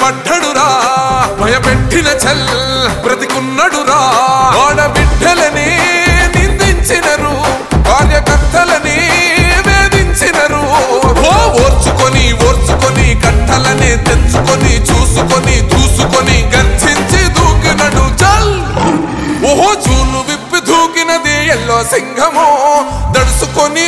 పడ్డడురా భయపెట్టిన చల్ బ్రతికున్నడురా ఆడబిడ్డలని నిందించినరు కార్యకర్తలని వేధించినరు ఓర్చుకొని ఓర్చుకొని కట్టలనే తెంచుకొని చూసుకొని దూసుకొని గర్జించి దూకినడు చల్ ఓహో చూలు విప్పి దూకినది ఎల్లో సింహమో దడుసుకొని